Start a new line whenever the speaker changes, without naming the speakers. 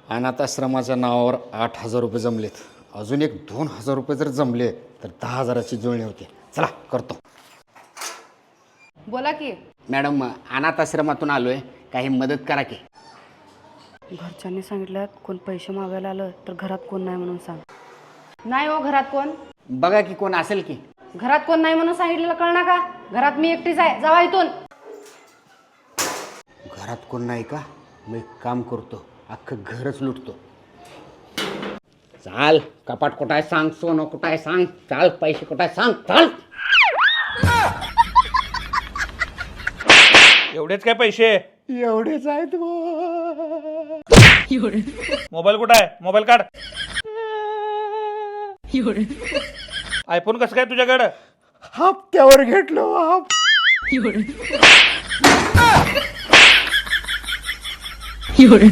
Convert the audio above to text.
अनाथाश्रमाच्या नावावर 8,000 रुपये जमलेत. अजून एक 2,000 रुपये जर जमले तर 10,000ची जुळणी होते. चला करतो.
बोला की.
मॅडम अनाथाश्रमातून आलो आहे, काही मदत करा की.
घरच्यांनी सांगितलं कोण पैसे मागायला आलं तर घरात कोण नाही म्हणून सांग. नाही हो, घरात कोण?
बघा की कोण असेल की.
घरात कोण नाही म्हणून सांगितलेलं कळणार का? घरात मी एकटीच आहे, जावा इथून.
घरात कोण नाही का? मी एक काम करतो, अख्खं घरच लुटतो.
चाल, कपाट कुठं आहे सांग, सोनं कुठं आहे सांग, चाल पैसे कुठं आहे सांग, चाल.
एवढेच काय पैसे?
एवढेच आहेत.
मोबाईल कुठं आहे? मोबाईल काढ. आयफोन कसं काय तुझ्याकडं?
हप्त्यावर घेतलो.
एवढं